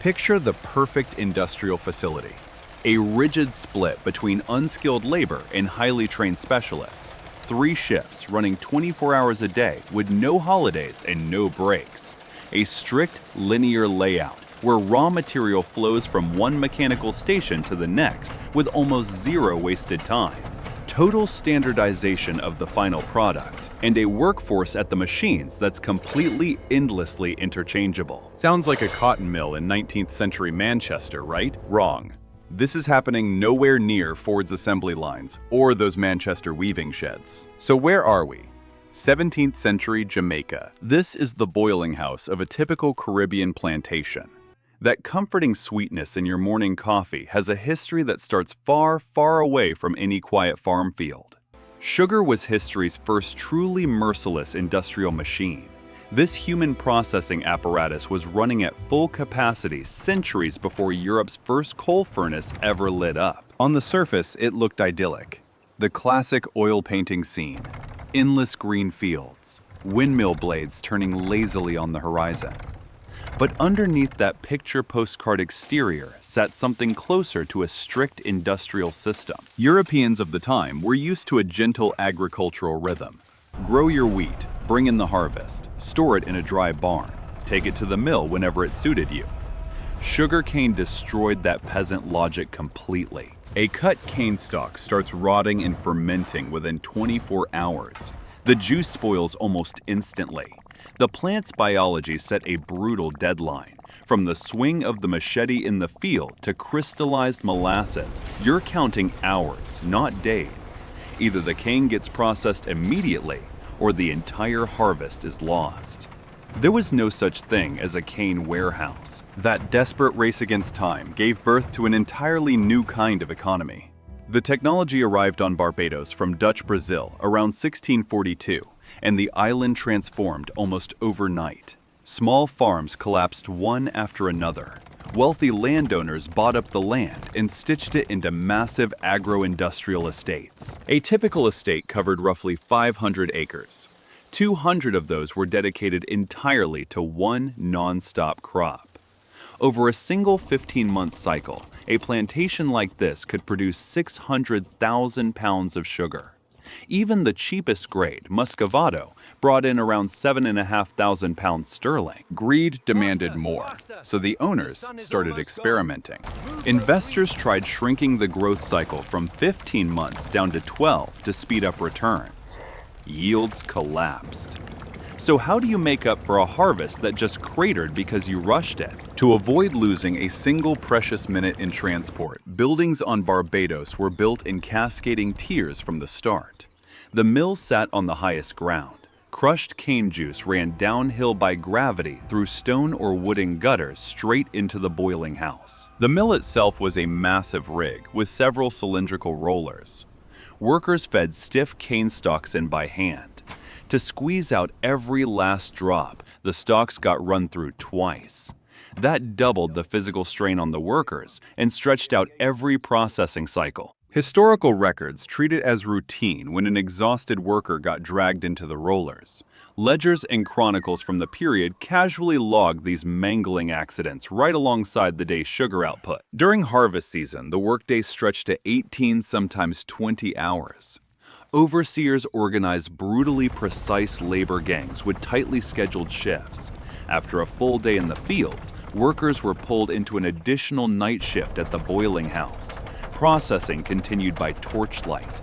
Picture the perfect industrial facility. A rigid split between unskilled labor and highly trained specialists. 3 shifts running 24 hours a day with no holidays and no breaks. A strict linear layout where raw material flows from one mechanical station to the next with almost zero wasted time. Total standardization of the final product, and a workforce at the machines that's completely endlessly interchangeable. Sounds like a cotton mill in 19th century Manchester, right? Wrong. This is happening nowhere near Ford's assembly lines or those Manchester weaving sheds. So where are we? 17th century Jamaica. This is the boiling house of a typical Caribbean plantation. That comforting sweetness in your morning coffee has a history that starts far, far away from any quiet farm field. Sugar was history's first truly merciless industrial machine. This human processing apparatus was running at full capacity centuries before Europe's first coal furnace ever lit up. On the surface, it looked idyllic. The classic oil painting scene. Endless green fields, windmill blades turning lazily on the horizon. But underneath that picture postcard exterior sat something closer to a strict industrial system. Europeans of the time were used to a gentle agricultural rhythm. Grow your wheat, bring in the harvest, store it in a dry barn, take it to the mill whenever it suited you. Sugarcane destroyed that peasant logic completely. A cut cane stalk starts rotting and fermenting within 24 hours. The juice spoils almost instantly. The plant's biology set a brutal deadline. From the swing of the machete in the field to crystallized molasses, you're counting hours, not days. Either the cane gets processed immediately, or the entire harvest is lost. There was no such thing as a cane warehouse. That desperate race against time gave birth to an entirely new kind of economy. The technology arrived on Barbados from Dutch Brazil around 1642, and the island transformed almost overnight. Small farms collapsed one after another. Wealthy landowners bought up the land and stitched it into massive agro-industrial estates. A typical estate covered roughly 500 acres. 200 of those were dedicated entirely to one non-stop crop. Over a single 15-month cycle, a plantation like this could produce 600,000 pounds of sugar. Even the cheapest grade, Muscovado, brought in around 7,500 pounds sterling. Greed demanded more, so the owners started experimenting. Investors tried shrinking the growth cycle from 15 months down to 12 to speed up returns. Yields collapsed. So how do you make up for a harvest that just cratered because you rushed it? To avoid losing a single precious minute in transport, buildings on Barbados were built in cascading tiers from the start. The mill sat on the highest ground. Crushed cane juice ran downhill by gravity through stone or wooden gutters straight into the boiling house. The mill itself was a massive rig with several cylindrical rollers. Workers fed stiff cane stalks in by hand. To squeeze out every last drop, the stalks got run through twice. That doubled the physical strain on the workers and stretched out every processing cycle. Historical records treat it as routine when an exhausted worker got dragged into the rollers. Ledgers and chronicles from the period casually logged these mangling accidents right alongside the day's sugar output. During harvest season, the workday stretched to 18, sometimes 20 hours. Overseers organized brutally precise labor gangs with tightly scheduled shifts. After a full day in the fields, workers were pulled into an additional night shift at the boiling house. Processing continued by torchlight.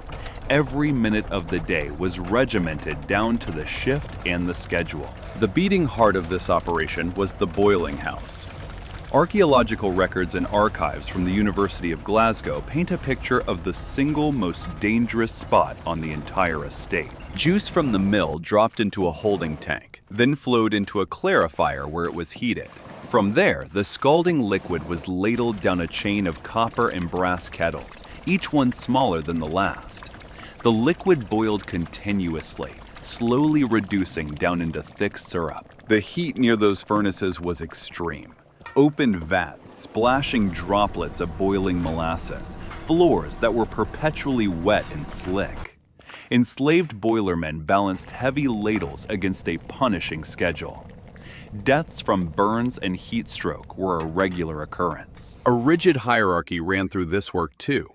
Every minute of the day was regimented down to the shift and the schedule. The beating heart of this operation was the boiling house. Archaeological records and archives from the University of Glasgow paint a picture of the single most dangerous spot on the entire estate. Juice from the mill dropped into a holding tank, then flowed into a clarifier where it was heated. From there, the scalding liquid was ladled down a chain of copper and brass kettles, each one smaller than the last. The liquid boiled continuously, slowly reducing down into thick syrup. The heat near those furnaces was extreme. Open vats, splashing droplets of boiling molasses, floors that were perpetually wet and slick. Enslaved boilermen balanced heavy ladles against a punishing schedule. Deaths from burns and heat stroke were a regular occurrence. A rigid hierarchy ran through this work too.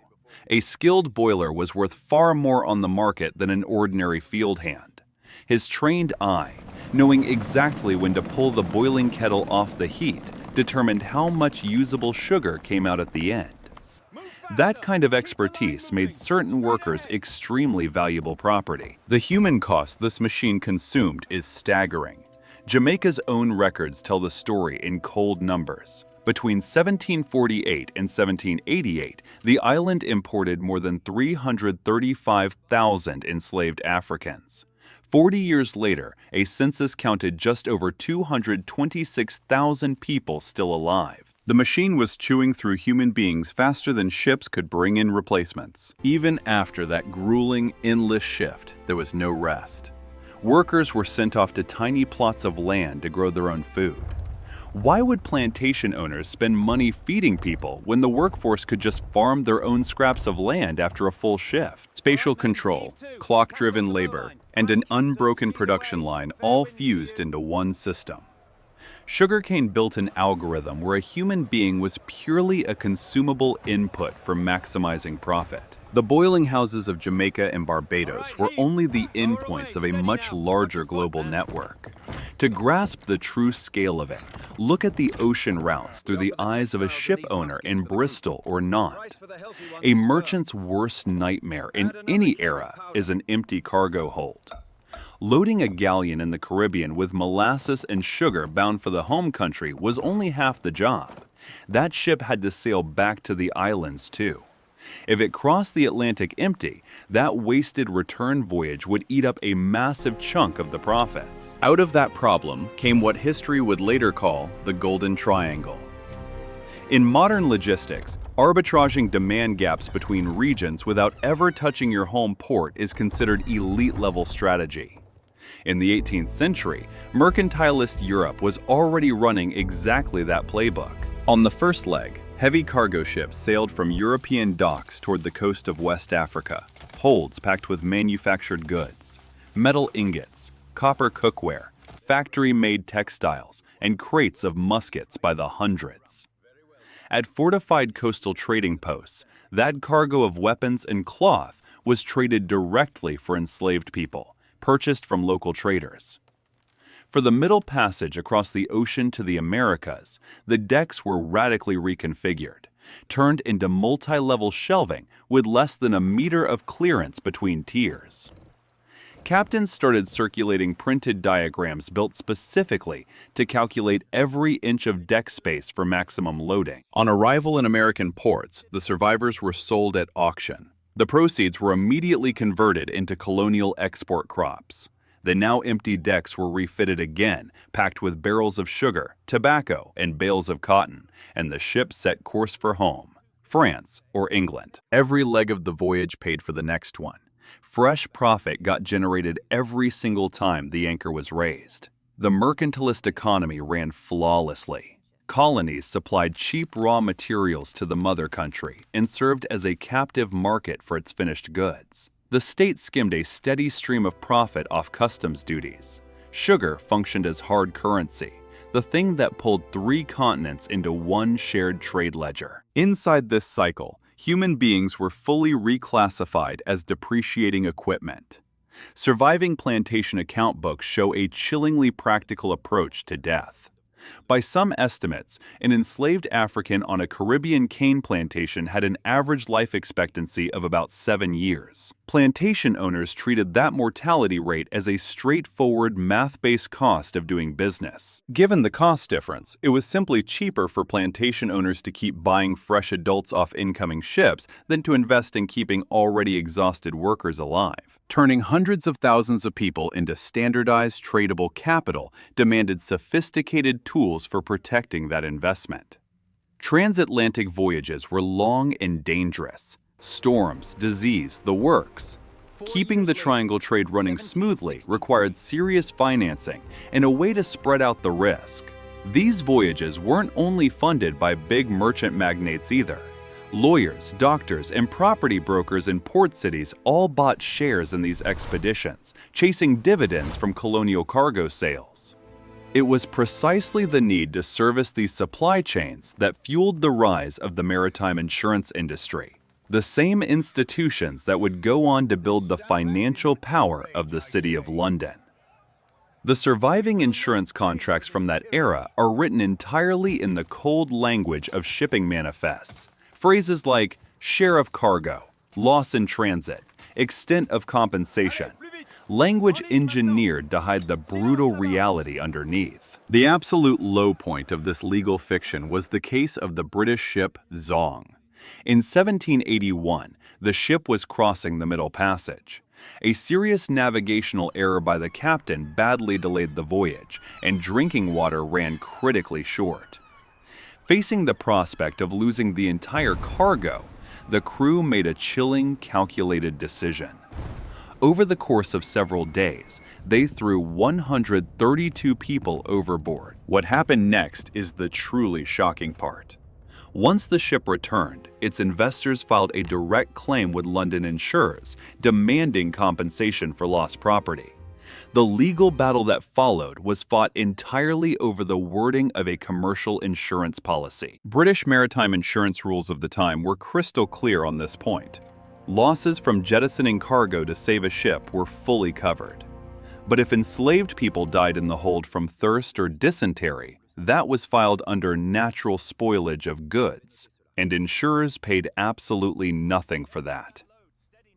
A skilled boiler was worth far more on the market than an ordinary field hand. His trained eye, knowing exactly when to pull the boiling kettle off the heat, determined how much usable sugar came out at the end. That kind of expertise made certain workers extremely valuable property. The human cost this machine consumed is staggering. Jamaica's own records tell the story in cold numbers. Between 1748 and 1788, the island imported more than 335,000 enslaved Africans. 40 years later, a census counted just over 226,000 people still alive. The machine was chewing through human beings faster than ships could bring in replacements. Even after that grueling, endless shift, there was no rest. Workers were sent off to tiny plots of land to grow their own food. Why would plantation owners spend money feeding people when the workforce could just farm their own scraps of land after a full shift? Spatial control, clock-driven labor, and an unbroken production line all fused into one system. Sugarcane built an algorithm where a human being was purely a consumable input for maximizing profit. The boiling houses of Jamaica and Barbados were only the endpoints of a much larger global network. To grasp the true scale of it, look at the ocean routes through the eyes of a ship owner in Bristol or Nantes. A merchant's worst nightmare in any era is an empty cargo hold. Loading a galleon in the Caribbean with molasses and sugar bound for the home country was only half the job. That ship had to sail back to the islands too. If it crossed the Atlantic empty, that wasted return voyage would eat up a massive chunk of the profits. Out of that problem came what history would later call the Golden Triangle. In modern logistics, arbitraging demand gaps between regions without ever touching your home port is considered elite-level strategy. In the 18th century, mercantilist Europe was already running exactly that playbook. On the first leg, heavy cargo ships sailed from European docks toward the coast of West Africa, holds packed with manufactured goods, metal ingots, copper cookware, factory-made textiles, and crates of muskets by the hundreds. At fortified coastal trading posts, that cargo of weapons and cloth was traded directly for enslaved people, purchased from local traders. For the middle passage across the ocean to the Americas, the decks were radically reconfigured, turned into multi-level shelving with less than a meter of clearance between tiers. Captains started circulating printed diagrams built specifically to calculate every inch of deck space for maximum loading. On arrival in American ports, the survivors were sold at auction. The proceeds were immediately converted into colonial export crops. The now empty decks were refitted again, packed with barrels of sugar, tobacco, and bales of cotton, and the ship set course for home, France or England. Every leg of the voyage paid for the next one. Fresh profit got generated every single time the anchor was raised. The mercantilist economy ran flawlessly. Colonies supplied cheap raw materials to the mother country and served as a captive market for its finished goods. The state skimmed a steady stream of profit off customs duties. Sugar functioned as hard currency, the thing that pulled 3 continents into one shared trade ledger. Inside this cycle, human beings were fully reclassified as depreciating equipment. Surviving plantation account books show a chillingly practical approach to death. By some estimates, an enslaved African on a Caribbean cane plantation had an average life expectancy of about 7 years. Plantation owners treated that mortality rate as a straightforward math-based cost of doing business. Given the cost difference, it was simply cheaper for plantation owners to keep buying fresh adults off incoming ships than to invest in keeping already exhausted workers alive. Turning hundreds of thousands of people into standardized, tradable capital demanded sophisticated tools for protecting that investment. Transatlantic voyages were long and dangerous. Storms, disease, the works. Keeping the triangle trade running smoothly required serious financing and a way to spread out the risk. These voyages weren't only funded by big merchant magnates either. Lawyers, doctors, and property brokers in port cities all bought shares in these expeditions, chasing dividends from colonial cargo sales. It was precisely the need to service these supply chains that fueled the rise of the maritime insurance industry, the same institutions that would go on to build the financial power of the City of London. The surviving insurance contracts from that era are written entirely in the cold language of shipping manifests. Phrases like share of cargo, loss in transit, extent of compensation. Language engineered to hide the brutal reality underneath. The absolute low point of this legal fiction was the case of the British ship Zong. In 1781, the ship was crossing the Middle Passage. A serious navigational error by the captain badly delayed the voyage, and drinking water ran critically short. Facing the prospect of losing the entire cargo, the crew made a chilling, calculated decision. Over the course of several days, they threw 132 people overboard. What happened next is the truly shocking part. Once the ship returned, its investors filed a direct claim with London insurers, demanding compensation for lost property. The legal battle that followed was fought entirely over the wording of a commercial insurance policy. British maritime insurance rules of the time were crystal clear on this point. Losses from jettisoning cargo to save a ship were fully covered. But if enslaved people died in the hold from thirst or dysentery, that was filed under natural spoilage of goods, and insurers paid absolutely nothing for that.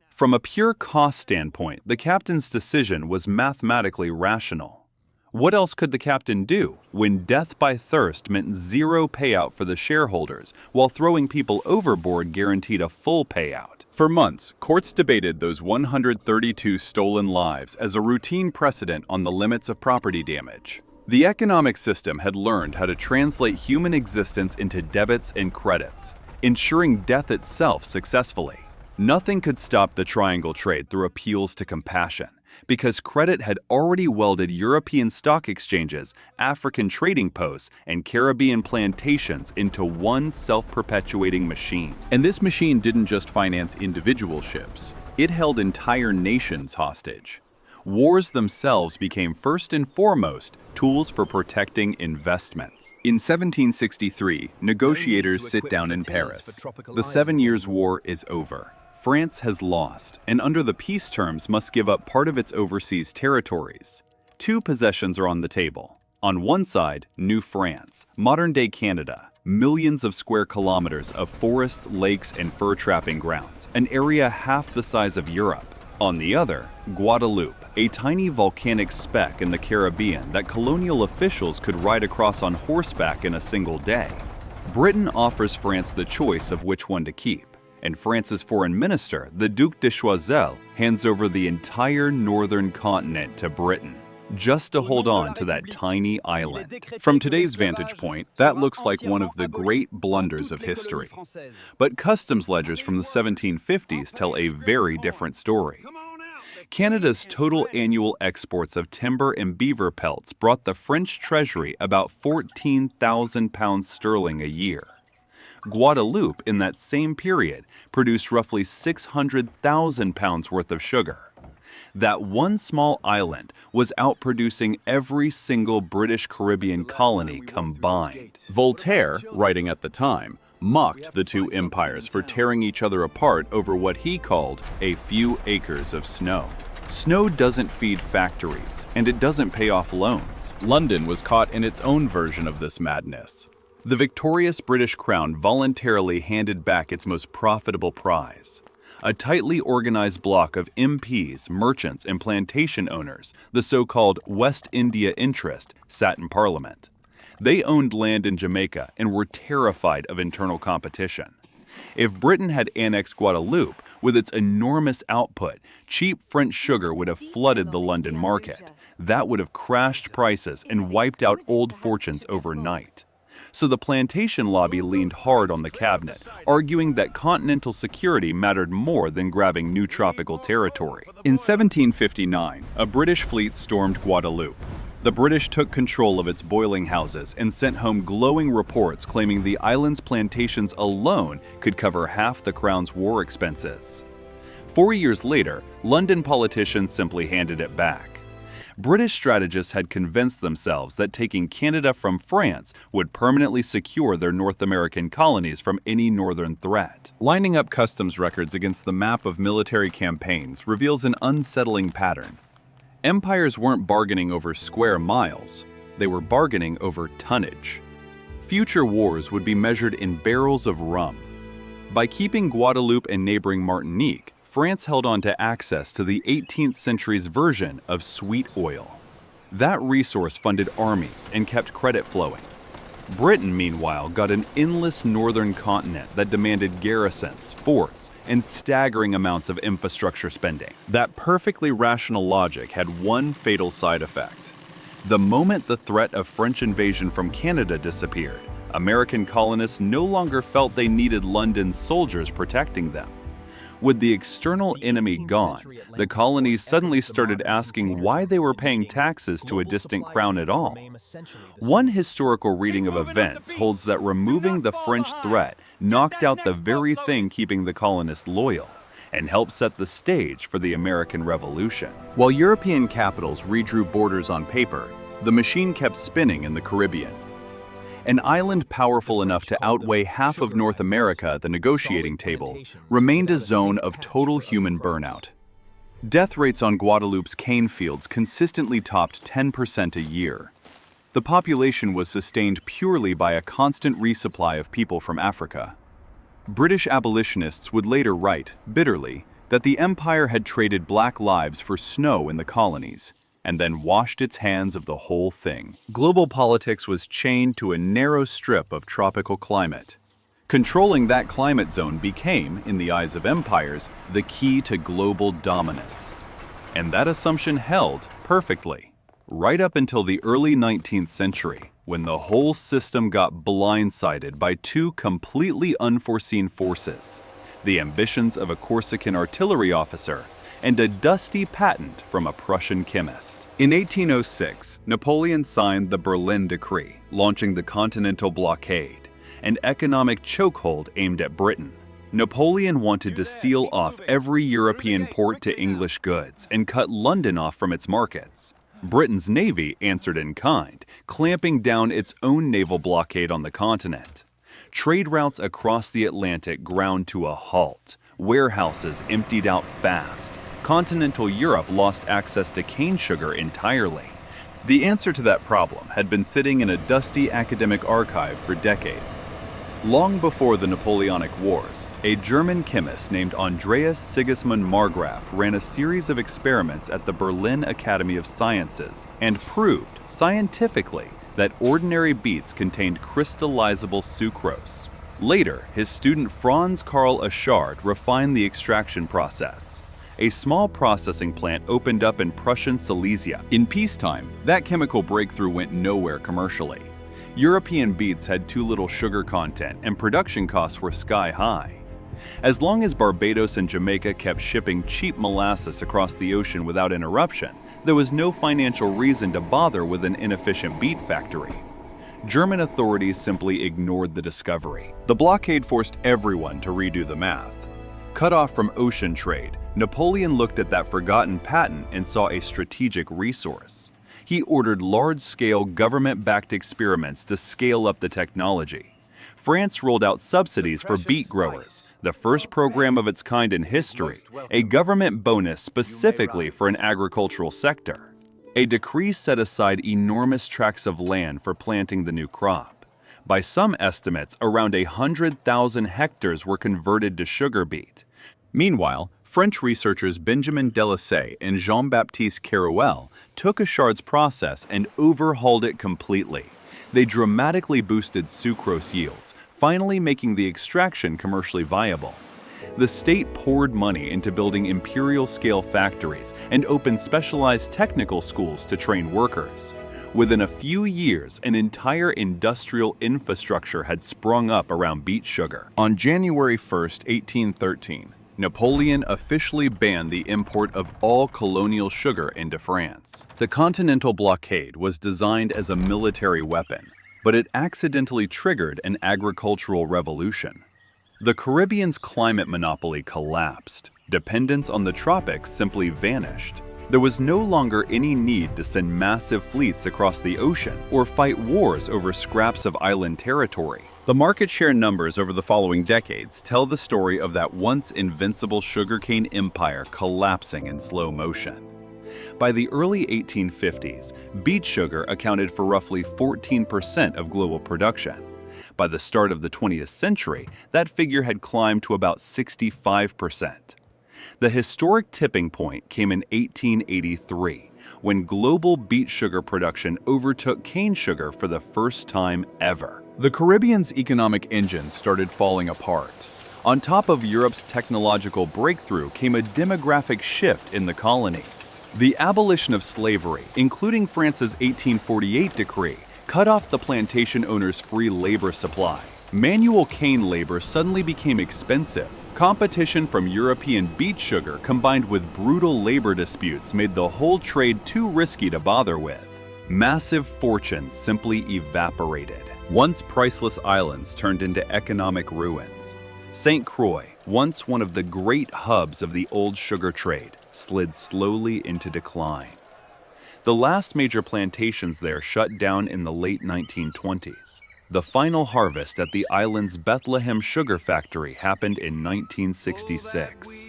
From a pure cost standpoint, the captain's decision was mathematically rational. What else could the captain do when death by thirst meant zero payout for the shareholders, while throwing people overboard guaranteed a full payout? For months, courts debated those 132 stolen lives as a routine precedent on the limits of property damage. The economic system had learned how to translate human existence into debits and credits, ensuring death itself successfully. Nothing could stop the triangle trade through appeals to compassion, because credit had already welded European stock exchanges, African trading posts, and Caribbean plantations into one self-perpetuating machine. And this machine didn't just finance individual ships, it held entire nations hostage. Wars themselves became first and foremost tools for protecting investments. In 1763, negotiators sit down in Paris. The 7 Years' War is over. France has lost, and under the peace terms must give up part of its overseas territories. Two possessions are on the table. On one side, New France, modern-day Canada, millions of square kilometers of forest, lakes, and fur trapping grounds, an area half the size of Europe. On the other, Guadeloupe, a tiny volcanic speck in the Caribbean that colonial officials could ride across on horseback in a single day. Britain offers France the choice of which one to keep, and France's foreign minister, the Duc de Choiseul, hands over the entire northern continent to Britain, just to hold on to that tiny island. From today's vantage point, that looks like one of the great blunders of history. But customs ledgers from the 1750s tell a very different story. Canada's total annual exports of timber and beaver pelts brought the French treasury about 14,000 pounds sterling a year. Guadeloupe, in that same period, produced roughly 600,000 pounds worth of sugar. That one small island was outproducing every single British Caribbean colony combined. Voltaire, writing at the time, mocked the two empires for tearing each other apart over what he called a few acres of snow. Snow doesn't feed factories, and it doesn't pay off loans. London was caught in its own version of this madness. The victorious British Crown voluntarily handed back its most profitable prize. A tightly organized block of MPs, merchants, and plantation owners, the so-called West India Interest, sat in Parliament. They owned land in Jamaica and were terrified of internal competition. If Britain had annexed Guadeloupe, with its enormous output, cheap French sugar would have flooded the London market. That would have crashed prices and wiped out old fortunes overnight. So the plantation lobby leaned hard on the cabinet, arguing that continental security mattered more than grabbing new tropical territory. In 1759, a British fleet stormed Guadeloupe. The British took control of its boiling houses and sent home glowing reports claiming the island's plantations alone could cover half the Crown's war expenses. 4 years later, London politicians simply handed it back. British strategists had convinced themselves that taking Canada from France would permanently secure their North American colonies from any northern threat. Lining up customs records against the map of military campaigns reveals an unsettling pattern. Empires weren't bargaining over square miles, they were bargaining over tonnage. Future wars would be measured in barrels of rum. By keeping Guadeloupe and neighboring Martinique, France held on to access to the 18th century's version of sweet oil. That resource funded armies and kept credit flowing. Britain, meanwhile, got an endless northern continent that demanded garrisons, forts, and staggering amounts of infrastructure spending. That perfectly rational logic had one fatal side effect. The moment the threat of French invasion from Canada disappeared, American colonists no longer felt they needed London's soldiers protecting them. With the external enemy gone, the colonies suddenly started asking why they were paying taxes to a distant crown at all. One historical reading of events holds that removing the French threat knocked out the very thing keeping the colonists loyal, and helped set the stage for the American Revolution. While European capitals redrew borders on paper, the machine kept spinning in the Caribbean. An island powerful enough to outweigh half of North America at the negotiating table remained a zone of total human burnout. Death rates on Guadeloupe's cane fields consistently topped 10% a year. The population was sustained purely by a constant resupply of people from Africa. British abolitionists would later write, bitterly, that the empire had traded black lives for snow in the colonies, and then washed its hands of the whole thing. Global politics was chained to a narrow strip of tropical climate. Controlling that climate zone became, in the eyes of empires, the key to global dominance. And that assumption held perfectly, right up until the early 19th century, when the whole system got blindsided by two completely unforeseen forces: the ambitions of a Corsican artillery officer and a dusty patent from a Prussian chemist. In 1806, Napoleon signed the Berlin Decree, launching the Continental Blockade, an economic chokehold aimed at Britain. Napoleon wanted to seal off every European port to English goods and cut London off from its markets. Britain's navy answered in kind, clamping down its own naval blockade on the continent. Trade routes across the Atlantic ground to a halt. Warehouses emptied out fast. Continental Europe lost access to cane sugar entirely. The answer to that problem had been sitting in a dusty academic archive for decades. Long before the Napoleonic Wars, a German chemist named Andreas Sigismund Marggraf ran a series of experiments at the Berlin Academy of Sciences and proved, scientifically, that ordinary beets contained crystallizable sucrose. Later, his student Franz Karl Aschard refined the extraction process. A small processing plant opened up in Prussian Silesia. In peacetime, that chemical breakthrough went nowhere commercially. European beets had too little sugar content and production costs were sky high. As long as Barbados and Jamaica kept shipping cheap molasses across the ocean without interruption, there was no financial reason to bother with an inefficient beet factory. German authorities simply ignored the discovery. The blockade forced everyone to redo the math. Cut off from ocean trade, Napoleon looked at that forgotten patent and saw a strategic resource. He ordered large-scale government-backed experiments to scale up the technology. France rolled out subsidies for beet growers, the first program of its kind in history, a government bonus specifically for an agricultural sector. A decree set aside enormous tracts of land for planting the new crop. By some estimates, around 100,000 hectares were converted to sugar beet. Meanwhile, French researchers Benjamin Delasay and Jean-Baptiste Kerouel took Aschard's process and overhauled it completely. They dramatically boosted sucrose yields, finally making the extraction commercially viable. The state poured money into building imperial-scale factories and opened specialized technical schools to train workers. Within a few years, an entire industrial infrastructure had sprung up around beet sugar. On January 1, 1813, Napoleon officially banned the import of all colonial sugar into France. The Continental Blockade was designed as a military weapon, but it accidentally triggered an agricultural revolution. The Caribbean's climate monopoly collapsed. Dependence on the tropics simply vanished. There was no longer any need to send massive fleets across the ocean or fight wars over scraps of island territory. The market share numbers over the following decades tell the story of that once invincible sugarcane empire collapsing in slow motion. By the early 1850s, beet sugar accounted for roughly 14% of global production. By the start of the 20th century, that figure had climbed to about 65%. The historic tipping point came in 1883, when global beet sugar production overtook cane sugar for the first time ever. The Caribbean's economic engine started falling apart. On top of Europe's technological breakthrough came a demographic shift in the colonies. The abolition of slavery, including France's 1848 decree, cut off the plantation owners' free labor supply. Manual cane labor suddenly became expensive. Competition from European beet sugar combined with brutal labor disputes made the whole trade too risky to bother with. Massive fortunes simply evaporated. Once priceless islands turned into economic ruins. St. Croix, once one of the great hubs of the old sugar trade, slid slowly into decline. The last major plantations there shut down in the late 1920s. The final harvest at the island's Bethlehem sugar factory happened in 1966.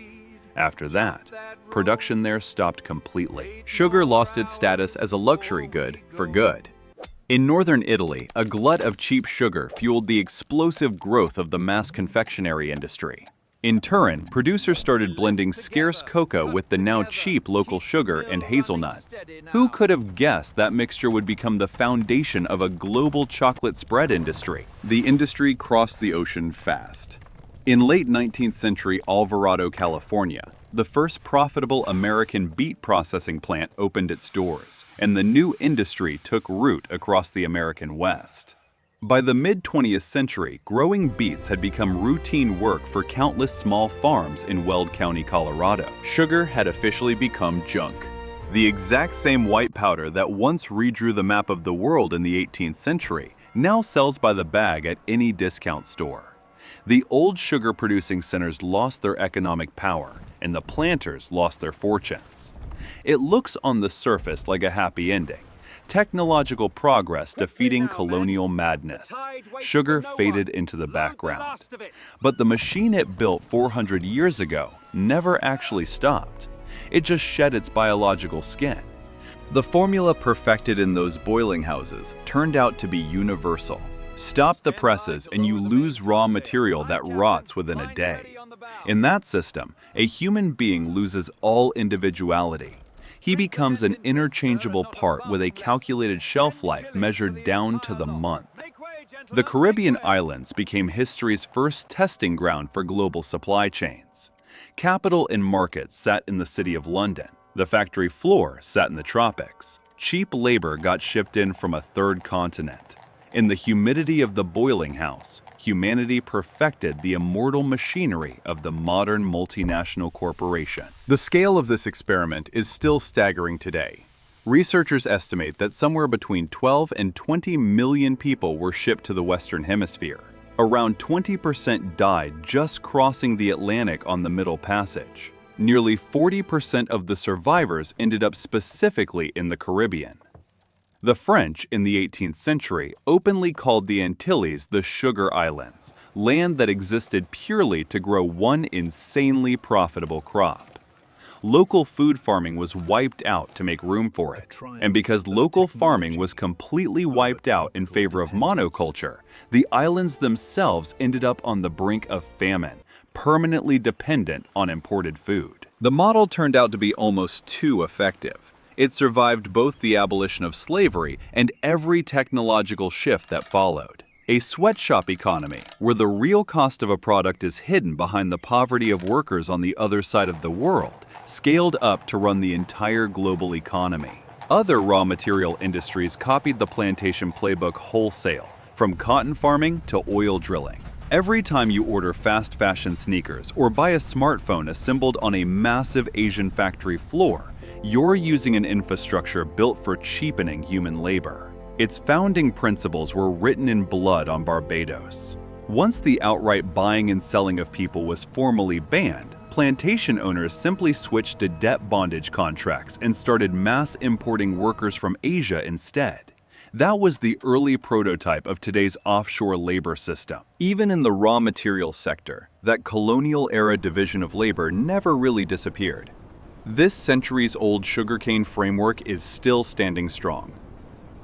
After that, production there stopped completely. Sugar lost its status as a luxury good for good. In northern Italy, a glut of cheap sugar fueled the explosive growth of the mass confectionery industry. In Turin, producers started blending scarce cocoa with the now cheap local sugar and hazelnuts. Who could have guessed that mixture would become the foundation of a global chocolate spread industry? The industry crossed the ocean fast. In late 19th century Alvarado, California, the first profitable American beet processing plant opened its doors, and the new industry took root across the American West. By the mid-20th century, growing beets had become routine work for countless small farms in Weld County, Colorado. Sugar had officially become junk. The exact same white powder that once redrew the map of the world in the 18th century now sells by the bag at any discount store. The old sugar-producing centers lost their economic power, and the planters lost their fortunes. It looks on the surface like a happy ending. Technological progress defeating colonial madness. Sugar faded into the background. But the machine it built 400 years ago never actually stopped. It just shed its biological skin. The formula perfected in those boiling houses turned out to be universal. Stop the presses and you lose raw material that rots within a day. In that system, a human being loses all individuality. He becomes an interchangeable part with a calculated shelf life measured down to the month. The Caribbean islands became history's first testing ground for global supply chains. Capital and markets sat in the city of London. The factory floor sat in the tropics. Cheap labor got shipped in from a third continent. In the humidity of the boiling house, humanity perfected the immortal machinery of the modern multinational corporation. The scale of this experiment is still staggering today. Researchers estimate that somewhere between 12 and 20 million people were shipped to the Western Hemisphere. Around 20% died just crossing the Atlantic on the Middle Passage. Nearly 40% of the survivors ended up specifically in the Caribbean. The French, in the 18th century, openly called the Antilles the Sugar Islands, land that existed purely to grow one insanely profitable crop. Local food farming was wiped out to make room for it, and because local farming was completely wiped out in favor of monoculture, the islands themselves ended up on the brink of famine, permanently dependent on imported food. The model turned out to be almost too effective. It survived both the abolition of slavery and every technological shift that followed. A sweatshop economy, where the real cost of a product is hidden behind the poverty of workers on the other side of the world, scaled up to run the entire global economy. Other raw material industries copied the plantation playbook wholesale, from cotton farming to oil drilling. Every time you order fast fashion sneakers or buy a smartphone assembled on a massive Asian factory floor, you're using an infrastructure built for cheapening human labor. Its founding principles were written in blood on Barbados. Once the outright buying and selling of people was formally banned, Plantation owners simply switched to debt bondage contracts and started mass importing workers from Asia instead. That was the early prototype of today's offshore labor system. Even in the raw materials sector, that colonial-era division of labor never really disappeared. This centuries-old sugarcane framework is still standing strong.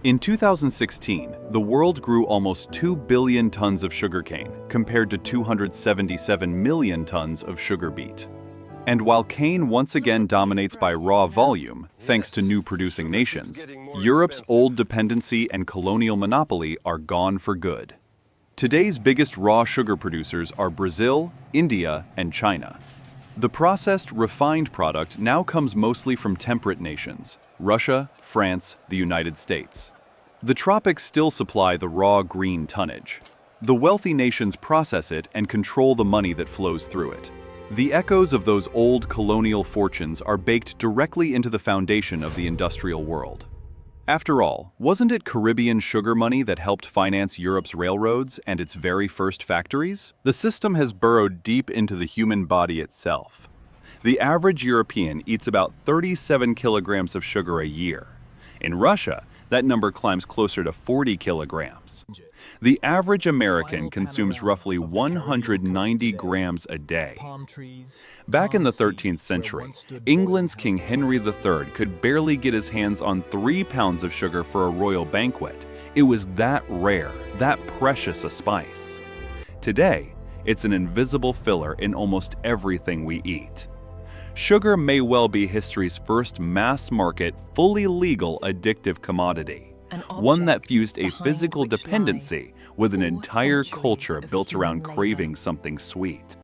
In 2016, the world grew almost 2 billion tons of sugarcane, compared to 277 million tons of sugar beet. And while cane once again dominates by raw volume, thanks to new producing nations, Europe's old dependency and colonial monopoly are gone for good. Today's biggest raw sugar producers are Brazil, India, and China. The processed, refined product now comes mostly from temperate nations: Russia, France, the United States. The tropics still supply the raw green tonnage. The wealthy nations process it and control the money that flows through it. The echoes of those old colonial fortunes are baked directly into the foundation of the industrial world. After all, wasn't it Caribbean sugar money that helped finance Europe's railroads and its very first factories? The system has burrowed deep into the human body itself. The average European eats about 37 kilograms of sugar a year. In Russia, that number climbs closer to 40 kilograms. The average American consumes roughly 190 grams a day. Back in the 13th century, England's King Henry III could barely get his hands on 3 pounds of sugar for a royal banquet. It was that rare, that precious a spice. Today, it's an invisible filler in almost everything we eat. Sugar may well be history's first mass-market, fully legal addictive commodity, one that fused a physical dependency with an entire culture built around craving something sweet.